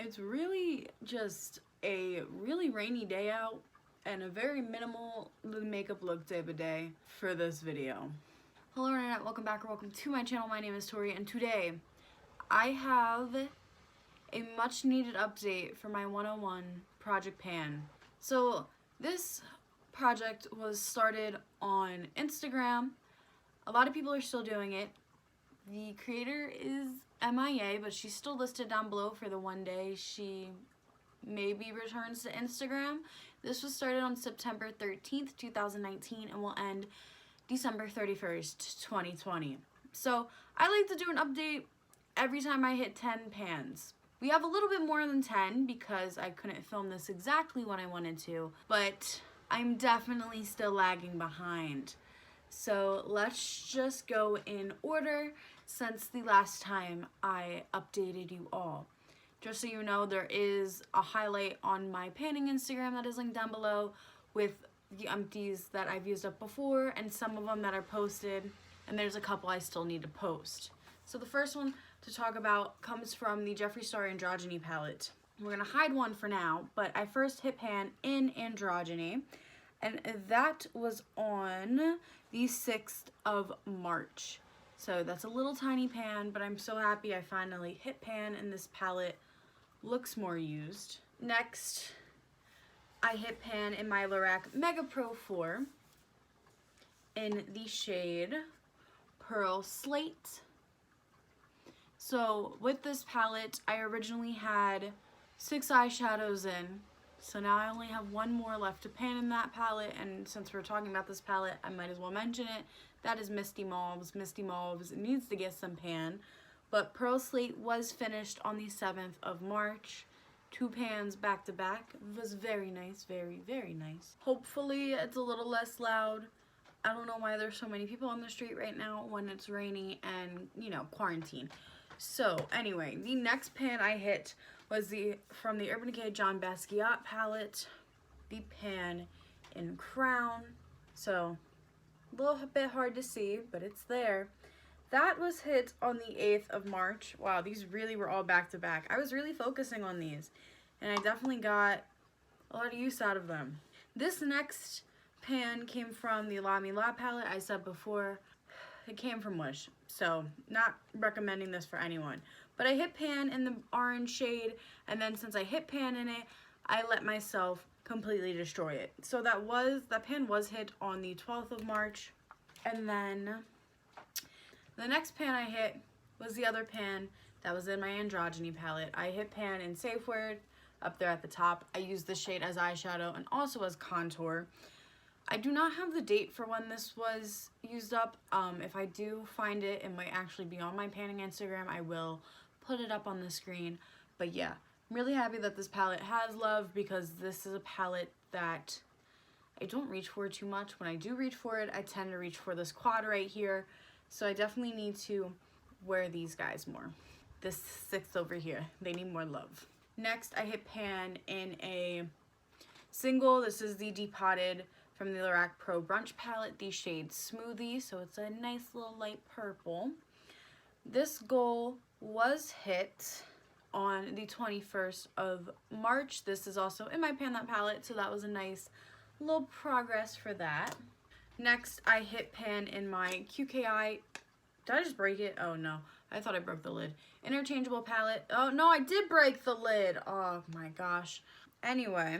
It's really just a really rainy day out and a very minimal makeup look type of day for this video. Hello Internet, welcome back or welcome to my channel. My name is Tori and today I have a much needed update for my 101 Project Pan. So this project was started on Instagram. A lot of people are still doing it. The creator is MIA, but she's still listed down below for the one day she maybe returns to Instagram. This was started on September 13th, 2019 and will end December 31st, 2020. So I like to do an update every time I hit 10 pans. We have a little bit more than 10 because I couldn't film this exactly when I wanted to, but I'm definitely still lagging behind. So let's just go in order since the last time I updated you all. Just so you know, there is a highlight on my panning Instagram that is linked down below with the empties that I've used up before and some of them that are posted, and there's a couple I still need to post. So the first one to talk about comes from the Jeffree Star Androgyny palette. We're gonna hide one for now, but I first hit pan in Androgyny, and that was on the 6th of March. So that's a little tiny pan, but I'm so happy I finally hit pan and this palette looks more used. Next, I hit pan in my Lorac Mega Pro 4 in the shade Pearl Slate. So with this palette, I originally had 6 eyeshadows in. So now I only have one more left to pan in that palette, and since we're talking about this palette, I might as well mention it. That is Misty Mauves. Misty Mauves needs to get some pan, but Pearl Slate was finished on the 7th of March. 2 pans back to back. It was very nice, very, very nice. Hopefully it's a little less loud. I don't know why there's so many people on the street right now when it's rainy and, you know, quarantine. So anyway, the next pan I hit was from the Urban Decay John Basquiat palette, the pan in Crown. So a little bit hard to see, but it's there. That was hit on the 8th of March. Wow, these really were all back to back. I was really focusing on these, and I definitely got a lot of use out of them. This next pan came from the La Me La palette. I said before, it came from Wish, so not recommending this for anyone. But I hit pan in the orange shade, and then since I hit pan in it, I let myself completely destroy it. So that pan was hit on the 12th of March, and then the next pan I hit was the other pan that was in my Androgyny palette. I hit pan in Safe Word up there at the top. I used this shade as eyeshadow and also as contour. I do not have the date for when this was used up. If I do find it, it might actually be on my panning Instagram. I will put it up on the screen. But yeah, I'm really happy that this palette has love because this is a palette that I don't reach for too much. When I do reach for it, I tend to reach for this quad right here. So I definitely need to wear these guys more. This 6 over here, they need more love. Next, I hit pan in a single. This is the Depotted from the Lorac Pro Brunch palette, the shade Smoothie. So it's a nice little light purple. This goal was hit on the 21st of March. This is also in my Pan That palette, so that was a nice little progress for that. Next, I hit pan in my QKI. Did I just break it? Oh no, I thought I broke the lid. Interchangeable palette. Oh no, I did break the lid. Oh my gosh. Anyway,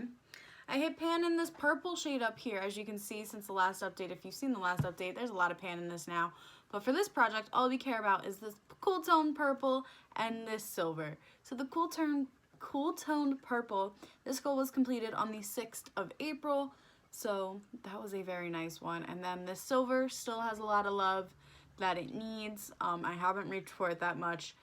I hit pan in this purple shade up here, as you can see since the last update. If you've seen the last update, there's a lot of pan in this now. But for this project, all we care about is this cool tone purple and this silver. So the cool toned purple, this goal was completed on the 6th of April. So that was a very nice one. And then this silver still has a lot of love that it needs. I haven't reached for it that much.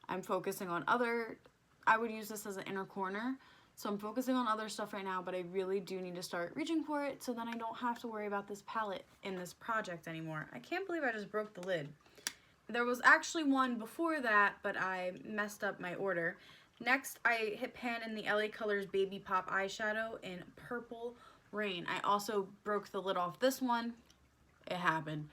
I'm focusing on I would use this as an inner corner. So I'm focusing on other stuff right now, but I really do need to start reaching for it so then I don't have to worry about this palette in this project anymore. I can't believe I just broke the lid. There was actually one before that, but I messed up my order. Next, I hit pan in the LA Colors Baby Pop eyeshadow in Purple Rain. I also broke the lid off this one. It happened.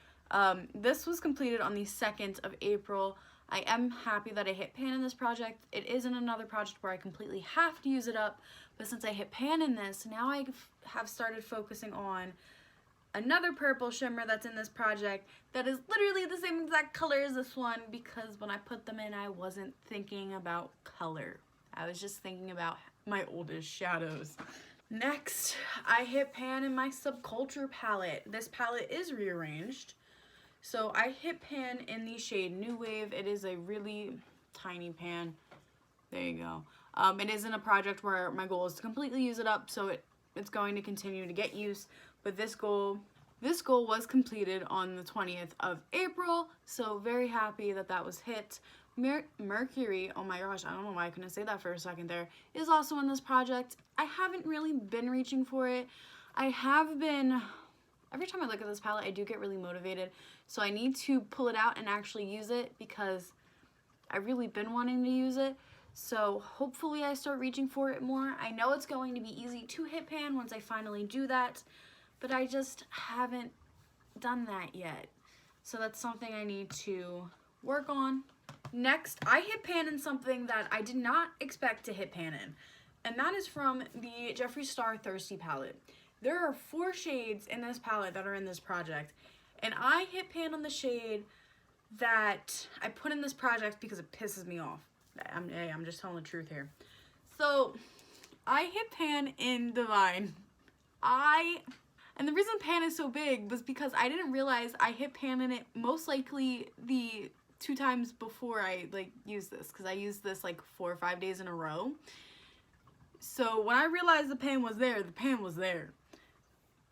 This was completed on the 2nd of April. I am happy that I hit pan in this project. It isn't another project where I completely have to use it up, but since I hit pan in this, now I have started focusing on another purple shimmer that's in this project that is literally the same exact color as this one, because when I put them in, I wasn't thinking about color. I was just thinking about my oldest shadows. Next, I hit pan in my Subculture palette. This palette is rearranged. So I hit pan in the shade New Wave. It is a really tiny pan. There you go. It isn't a project where my goal is to completely use it up, so it's going to continue to get use. But this goal was completed on the 20th of April, so very happy that that was hit. Mercury, oh my gosh, I don't know why I couldn't say that for a second there, is also in this project. I haven't really been reaching for it. I have been, every time I look at this palette, I do get really motivated. So I need to pull it out and actually use it because I've really been wanting to use it. So hopefully I start reaching for it more. I know it's going to be easy to hit pan once I finally do that, but I just haven't done that yet. So that's something I need to work on. Next, I hit pan in something that I did not expect to hit pan in, and that is from the Jeffree Star Thirsty palette. There are 4 shades in this palette that are in this project, and I hit pan on the shade that I put in this project because it pisses me off. I'm just telling the truth here. So I hit pan in Divine. And the reason pan is so big was because I didn't realize I hit pan in it most likely the 2 times before I used this, because I used this 4 or 5 days in a row. So when I realized the pan was there, the pan was there.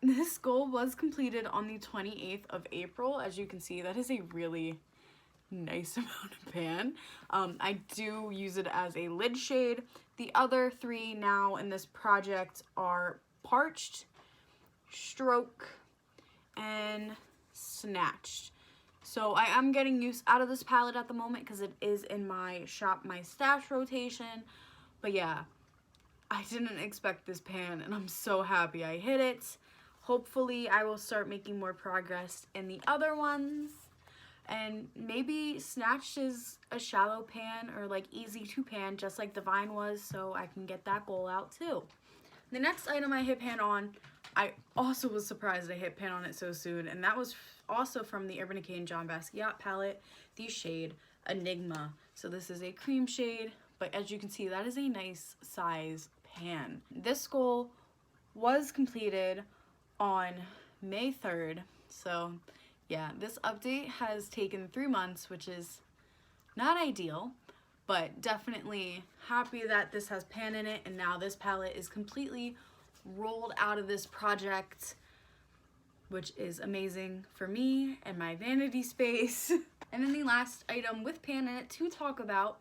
This goal was completed on the 28th of April. As you can see, that is a really nice amount of pan. I do use it as a lid shade. The other 3 now in this project are Parched, Stroke, and Snatched. So I am getting use out of this palette at the moment because it is in my Shop My Stash rotation. But yeah, I didn't expect this pan and I'm so happy I hit it. Hopefully I will start making more progress in the other ones. And maybe Snatched is a shallow pan or easy to pan just like Divine was, so I can get that goal out too. The next item I hit pan on, I also was surprised I hit pan on it so soon, and that was also from the Urban Decay and John Basquiat palette, the shade Enigma. So this is a cream shade, but as you can see, that is a nice size pan. This goal was completed on May 3rd, so yeah, this update has taken 3 months, which is not ideal, but definitely happy that this has pan in it, and now this palette is completely rolled out of this project, which is amazing for me and my vanity space. And then the last item with pan in it to talk about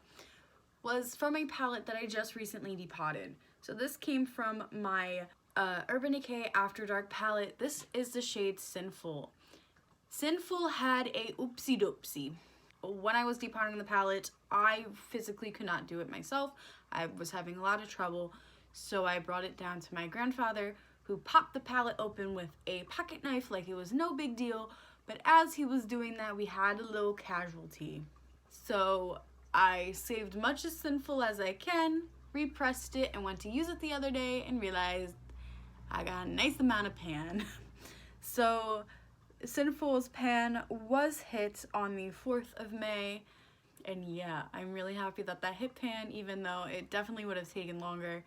was from a palette that I just recently depotted. So this came from my Urban Decay After Dark palette. This is the shade Sinful. Sinful had a oopsie doopsie. When I was depotting the palette, I physically could not do it myself. I was having a lot of trouble, so I brought it down to my grandfather, who popped the palette open with a pocket knife like it was no big deal, but as he was doing that, we had a little casualty. So I saved much as Sinful as I can, repressed it, and went to use it the other day and realized I got a nice amount of pan. So Sinful's pan was hit on the 4th of May, and yeah, I'm really happy that that hit pan, even though it definitely would have taken longer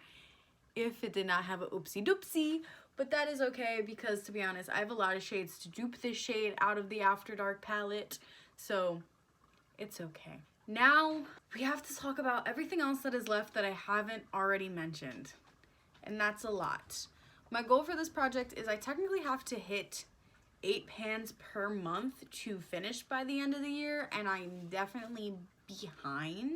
if it did not have a oopsie doopsie, but that is okay because, to be honest, I have a lot of shades to dupe this shade out of the After Dark palette, so it's okay. Now we have to talk about everything else that is left that I haven't already mentioned, and that's a lot. My goal for this project is I technically have to hit 8 pans per month to finish by the end of the year, and I'm definitely behind.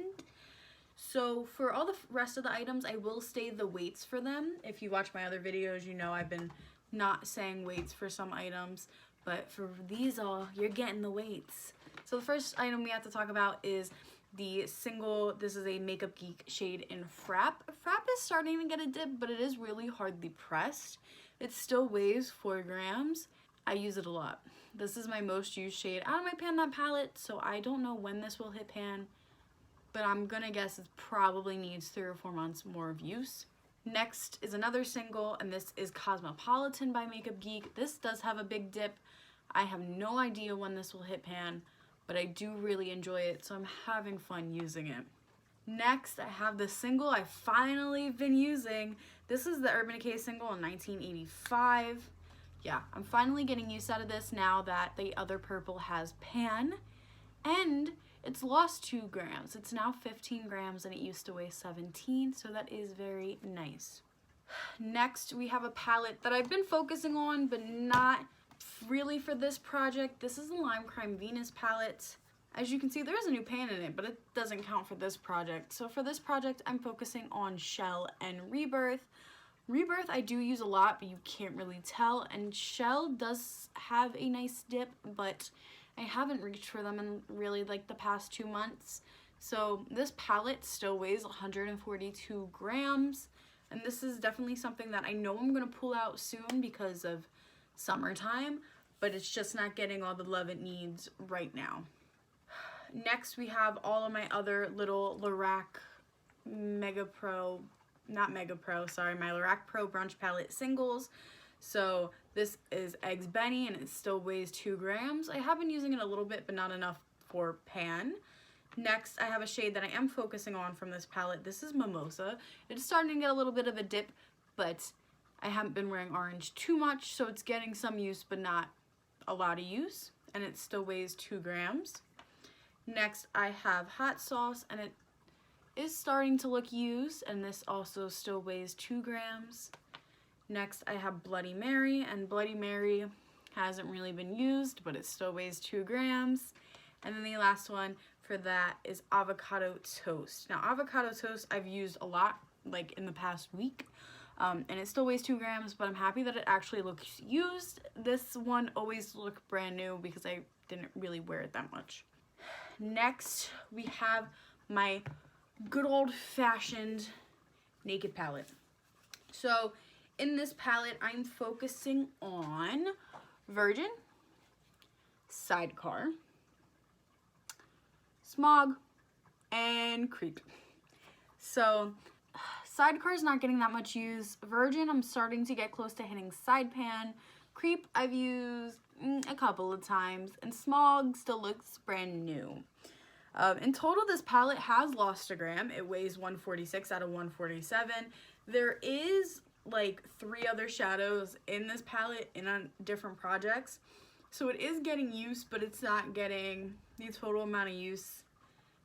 So for all the rest of the items, I will say the weights for them. If you watch my other videos, you know I've been not saying weights for some items, but for these all, you're getting the weights. So the first item we have to talk about is the single, this is a Makeup Geek shade in Frap. Frap is starting to get a dip, but it is really hardly pressed. It still weighs 4 grams. I use it a lot. This is my most used shade out of my Pan That palette, so I don't know when this will hit pan, but I'm gonna guess it probably needs 3 or 4 months more of use. Next is another single, and this is Cosmopolitan by Makeup Geek. This does have a big dip. I have no idea when this will hit pan, but I do really enjoy it, so I'm having fun using it. Next, I have the single I've finally been using. This is the Urban Decay single in 1985. Yeah, I'm finally getting used out of this now that the other purple has pan, and it's lost 2 grams. It's now 15 grams and it used to weigh 17, so that is very nice. Next, we have a palette that I've been focusing on, but not really for this project. This is the Lime Crime Venus palette. As you can see, there is a new pan in it, but it doesn't count for this project. So for this project, I'm focusing on Shell and Rebirth. Rebirth I do use a lot, but you can't really tell, and Shell does have a nice dip, but I haven't reached for them in really like the past 2 months. So this palette still weighs 142 grams, and this is definitely something that I know I'm gonna pull out soon because of summertime, but it's just not getting all the love it needs right now. Next, we have all of my other little Lorac my Lorac Pro Brunch Palette singles. So this is Eggs Benny, and it still weighs 2 grams. I have been using it a little bit, but not enough for pan. Next, I have a shade that I am focusing on from this palette. This is Mimosa. It's starting to get a little bit of a dip, but I haven't been wearing orange too much, so it's getting some use, but not a lot of use, and it still weighs 2 grams. Next, I have Hot Sauce, and it is starting to look used, and this also still weighs 2 grams. Next, I have Bloody Mary, and Bloody Mary hasn't really been used, but it still weighs 2 grams. And then the last one for that is Avocado Toast. Now, Avocado Toast I've used a lot, like in the past week, and it still weighs 2 grams, but I'm happy that it actually looks used. This one always looked brand new because I didn't really wear it that much. Next, we have my good old-fashioned Naked palette. So in this palette, I'm focusing on Virgin, Sidecar, Smog, and Creep. So Sidecar's not getting that much use. Virgin, I'm starting to get close to hitting side pan. Creep, I've used a couple of times, and Smog still looks brand new. In total, this palette has lost a gram. It weighs 146 out of 147. There is like 3 other shadows in this palette in different projects, so it is getting use, but it's not getting the total amount of use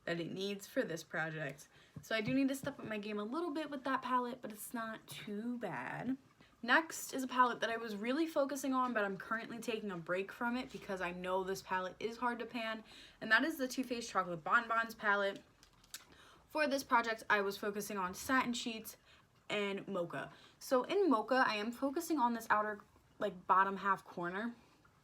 that it needs for this project. So I do need to step up my game a little bit with that palette, but it's not too bad. Next is a palette that I was really focusing on, but I'm currently taking a break from it because I know this palette is hard to pan, and that is the Too Faced Chocolate Bonbons palette. For this project, I was focusing on Satin Sheets and Mocha. So in Mocha, I am focusing on this outer, like, bottom half corner.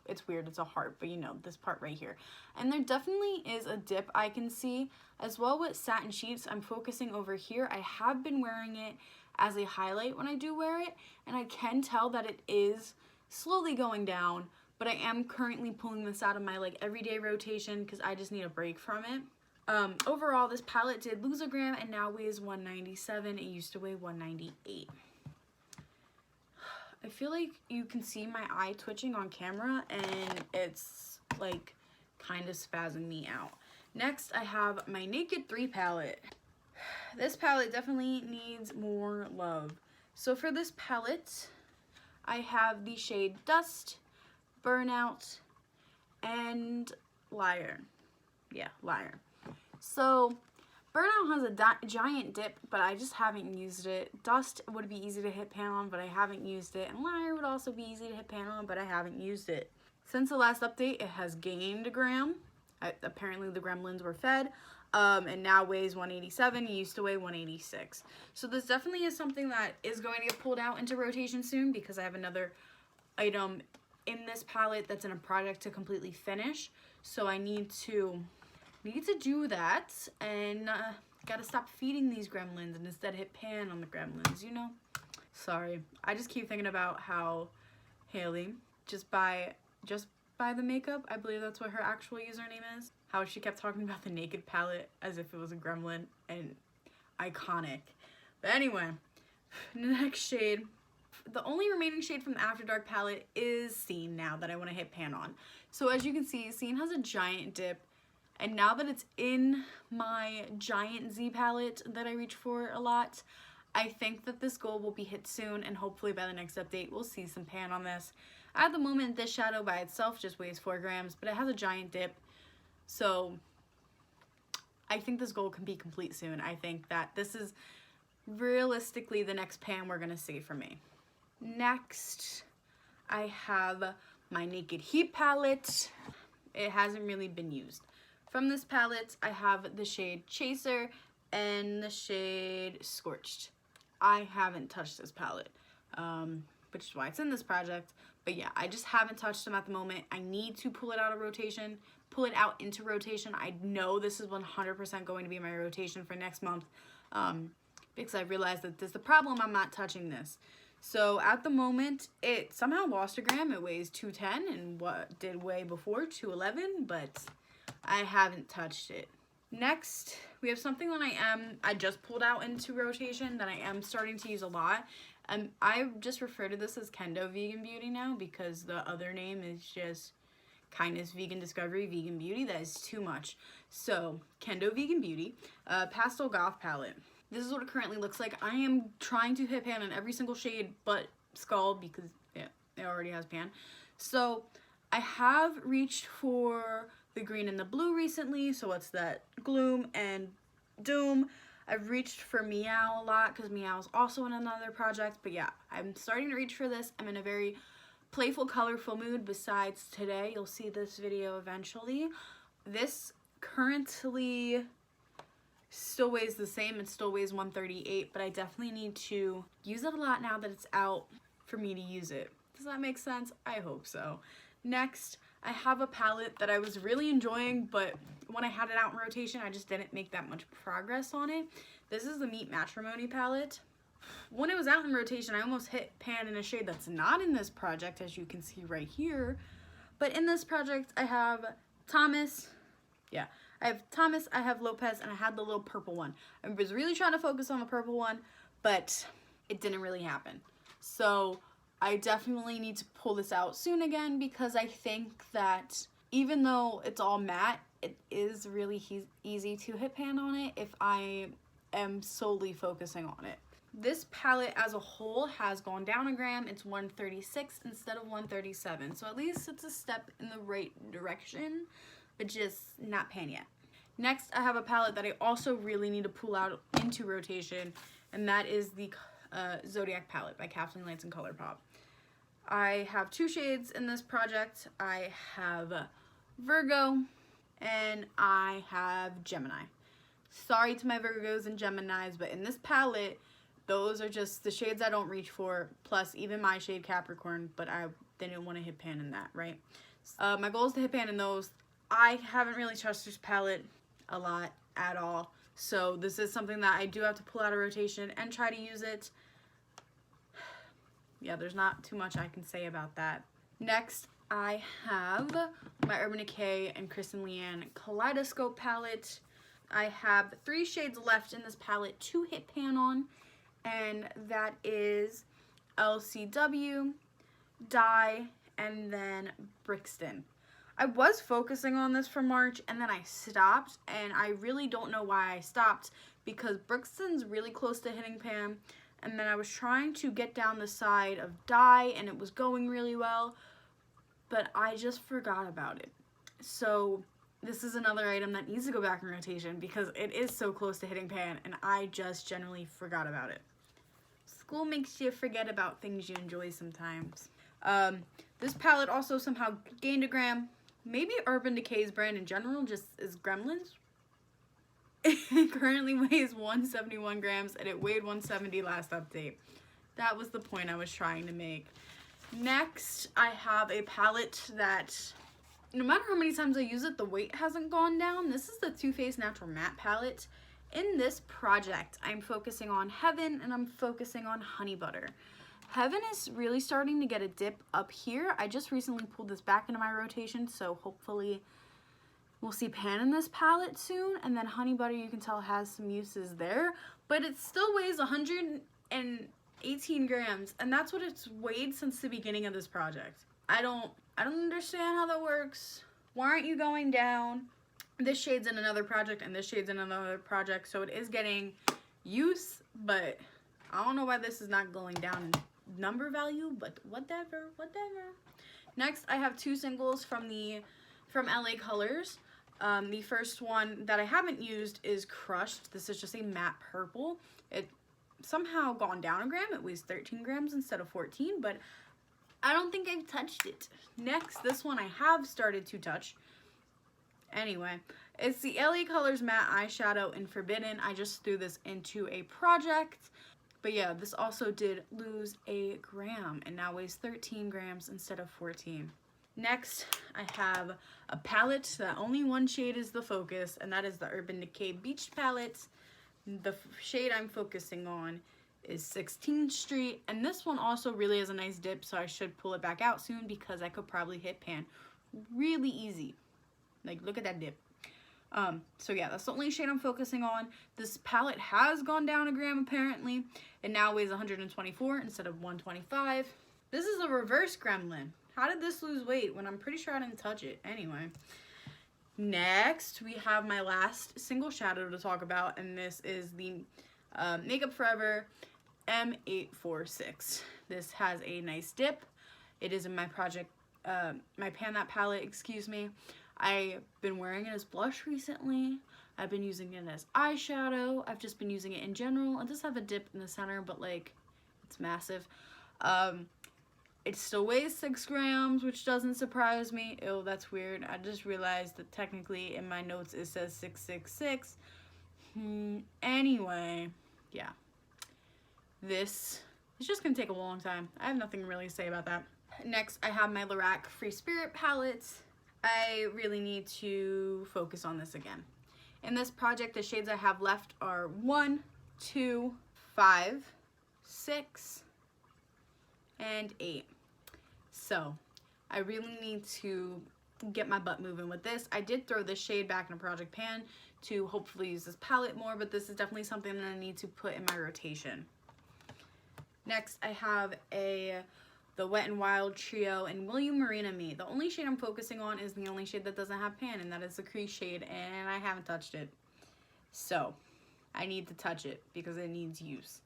It's weird, it's a heart, but you know, this part right here. And there definitely is a dip I can see. As well with Satin Sheets, I'm focusing over here. I have been wearing it as a highlight when I do wear it, and I can tell that it is slowly going down, but I am currently pulling this out of my like everyday rotation because I just need a break from it. Overall, this palette did lose a gram and now weighs 197. It used to weigh 198. I feel like you can see my eye twitching on camera, and it's like kind of spazzing me out. Next, I have my Naked 3 palette. This palette definitely needs more love. So for this palette, I have the shade Dust, Burnout, and Liar. Yeah, Liar. So Burnout has a giant dip, but I just haven't used it. Dust would be easy to hit pan on, but I haven't used it. And Liar would also be easy to hit pan on, but I haven't used it. Since the last update, it has gained a gram. Apparently the gremlins were fed. And now weighs 187. It used to weigh 186. So this definitely is something that is going to get pulled out into rotation soon because I have another item in this palette that's in a project to completely finish. So I need to do that, and gotta stop feeding these gremlins and instead hit pan on the gremlins, you know? Sorry. I just keep thinking about how Haley, just by Just by the Makeup. I believe that's what her actual username is. How she kept talking about the Naked palette as if it was a gremlin, and iconic. But anyway, next shade. The only remaining shade from the After Dark palette is Scene now that I want to hit pan on. So as you can see, Scene has a giant dip, and now that it's in my giant Z palette that I reach for a lot, I think that this goal will be hit soon, and hopefully by the next update we'll see some pan on this. At the moment, this shadow by itself just weighs 4 grams, but it has a giant dip, so I think this goal can be complete soon. I think that this is realistically the next pan we're gonna see from me. Next, I have my Naked Heat palette. It hasn't really been used. From this palette, I have the shade Chaser and the shade Scorched. I haven't touched this palette, which is why it's in this project. But yeah, I just haven't touched them at the moment. I need to pull it out of rotation, pull it out into rotation. I know this is 100% going to be my rotation for next month, because I realized that there's the problem. I'm not touching this. So at the moment, it somehow lost a gram. It weighs 210, and what did weigh before 211, but I haven't touched it. Next, we have something that I just pulled out into rotation that I am starting to use a lot. I just refer to this as Kendo Vegan Beauty now, because the other name is just Kindness Vegan Discovery Vegan Beauty. That is too much. So, Kendo Vegan Beauty, Pastel Goth palette. This is what it currently looks like. I am trying to hit pan on every single shade but Skull, because yeah, it already has pan. So, I have reached for the green and the blue recently, so what's that? Gloom and Doom. I've reached for Meow a lot, because Meow is also in another project, but yeah, I'm starting to reach for this. I'm in a very playful, colorful mood. Besides today, you'll see this video eventually. This currently still weighs the same. It still weighs 138, but I definitely need to use it a lot now that it's out for me to use it. Does that make sense? I hope so. Next, I have a palette that I was really enjoying, but when I had it out in rotation, I just didn't make that much progress on it. This is the Meet Matrimony palette. When it was out in rotation, I almost hit pan in a shade that's not in this project, as you can see right here. But in this project, I have Thomas. Yeah, I have Thomas, I have Lopez, and I had the little purple one. I was really trying to focus on the purple one, but it didn't really happen. So I definitely need to pull this out soon again, because I think that even though it's all matte, it is really easy to hit pan on it if I am solely focusing on it. This palette as a whole has gone down a gram. It's 136 instead of 137. So at least it's a step in the right direction, but just not pan yet. Next, I have a palette that I also really need to pull out into rotation, and that is the Zodiac palette by Kathleen Lights and ColourPop. I have 2 shades in this project. I have Virgo and I have Gemini. Sorry to my Virgos and Geminis, but in this palette, those are just the shades I don't reach for, plus even my shade Capricorn, but I didn't want to hit pan in that, right? My goal is to hit pan in those. I haven't really touched this palette a lot at all, so this is something that I do have to pull out of rotation and try to use it. Yeah, there's not too much I can say about that. Next, I have my Urban Decay and Kristen Leanne Kaleidoscope palette. I have 3 shades left in this palette to hit pan on, and that is LCW, Dye, and then Brixton. I was focusing on this for March, and then I stopped, and I really don't know why I stopped, because Brixton's really close to hitting pan, and then I was trying to get down the side of Dye, and it was going really well, but I just forgot about it. So this is another item that needs to go back in rotation, because it is so close to hitting pan, and I just generally forgot about it. School makes you forget about things you enjoy sometimes. This palette also somehow gained a gram. Maybe Urban Decay's brand in general just is gremlins. It currently weighs 171 grams, and it weighed 170 last update. That was the point I was trying to make. Next, I have a palette that, no matter how many times I use it, the weight hasn't gone down. This is the Too Faced Natural Matte palette. In this project, I'm focusing on Heaven, and I'm focusing on Honey Butter. Heaven is really starting to get a dip up here. I just recently pulled this back into my rotation, so hopefully we'll see pan in this palette soon. And then Honey Butter, you can tell, has some uses there, but it still weighs 118 grams, and that's what it's weighed since the beginning of this project. I don't understand how that works. Why aren't you going down? This shade's in another project, and this shade's in another project, so it is getting use, but I don't know why this is not going down in number value, but whatever. Next, I have two singles from LA Colors. The first one that I haven't used is Crushed. This is just a matte purple. It somehow gone down a gram. It weighs 13 grams instead of 14, but I don't think I've touched it. Next, this one I have started to touch. Anyway, it's the LA Colors Matte Eyeshadow in Forbidden. I just threw this into a project. But yeah, this also did lose a gram and now weighs 13 grams instead of 14. Next, I have a palette that only one shade is the focus, and that is the Urban Decay Beach palette. The shade I'm focusing on is 16th Street, and this one also really has a nice dip, so I should pull it back out soon because I could probably hit pan really easy. Like, look at that dip. So yeah, that's the only shade I'm focusing on. This palette has gone down a gram apparently. It now weighs 124 instead of 125. This is a reverse gremlin. How did this lose weight when I'm pretty sure I didn't touch it? Anyway. Next, we have my last single shadow to talk about, and this is the Makeup Forever M846. This has a nice dip. It is in my project, my Pan That palette, excuse me. I've been wearing it as blush recently. I've been using it as eyeshadow. I've just been using it in general. It does have a dip in the center, but like, it's massive. It still weighs 6 grams, which doesn't surprise me. Ew, that's weird. I just realized that technically in my notes it says 666. Anyway, yeah. This is just gonna take a long time. I have nothing really to say about that. Next, I have my Lorac Free Spirit palette. I really need to focus on this again. In this project, the shades I have left are 1, 2, 5, 6, and 8. So I really need to get my butt moving with this. I did throw this shade back in a project pan to hopefully use this palette more, but this is definitely something that I need to put in my rotation. Next, I have the Wet n Wild Trio and Will You Marina Me. The only shade I'm focusing on is the only shade that doesn't have pan, and that is the crease shade, and I haven't touched it. So I need to touch it because it needs use.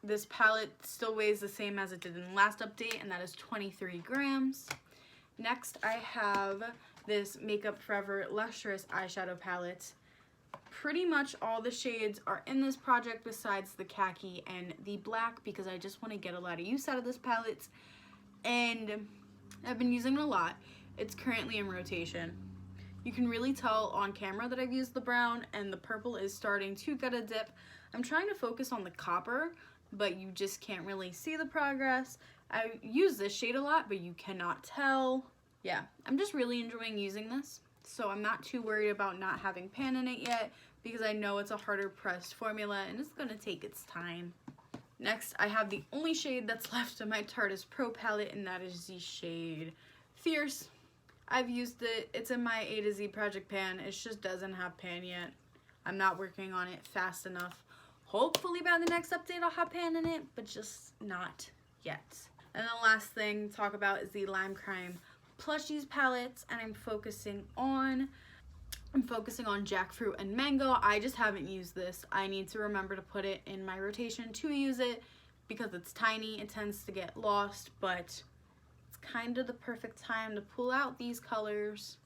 This palette still weighs the same as it did in the last update, and that is 23 grams. Next, I have this Makeup Forever Lustrous eyeshadow palette. Pretty much all the shades are in this project besides the khaki and the black because I just want to get a lot of use out of this palette, and I've been using it a lot. It's currently in rotation. You can really tell on camera that I've used the brown, and the purple is starting to get a dip. I'm trying to focus on the copper, but you just can't really see the progress. I use this shade a lot, but you cannot tell. Yeah, I'm just really enjoying using this, so I'm not too worried about not having pan in it yet because I know it's a harder pressed formula and it's gonna take its time. Next, I have the only shade that's left in my Tarteist Pro palette, and that is the shade Fierce. I've used it. It's in my A to Z project pan. It just doesn't have pan yet. I'm not working on it fast enough. Hopefully by the next update I'll have pan in it, but just not yet. And the last thing to talk about is the Lime Crime Plushies palettes, and I'm focusing on Jackfruit and Mango. I just haven't used this. I need to remember to put it in my rotation to use it because it's tiny. It tends to get lost, but it's kind of the perfect time to pull out these colors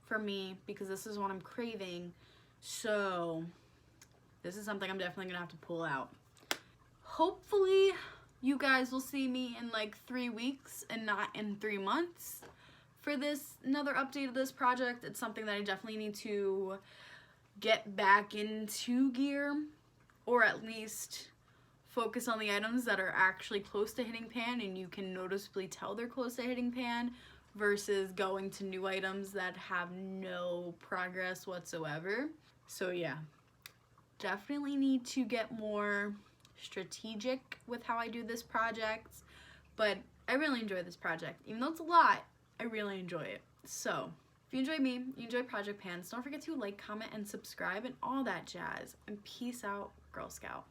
for me because this is what I'm craving. So this is something I'm definitely gonna have to pull out. Hopefully you guys will see me in like 3 weeks and not in 3 months for another update of this project. It's something that I definitely need to get back into gear, or at least focus on the items that are actually close to hitting pan and you can noticeably tell they're close to hitting pan versus going to new items that have no progress whatsoever. So yeah, definitely need to get more strategic with how I do this project, but I really enjoy this project. Even though it's a lot, I really enjoy it. So if you enjoy me, you enjoy Project Pans, don't forget to like, comment, and subscribe and all that jazz. And peace out, Girl Scout.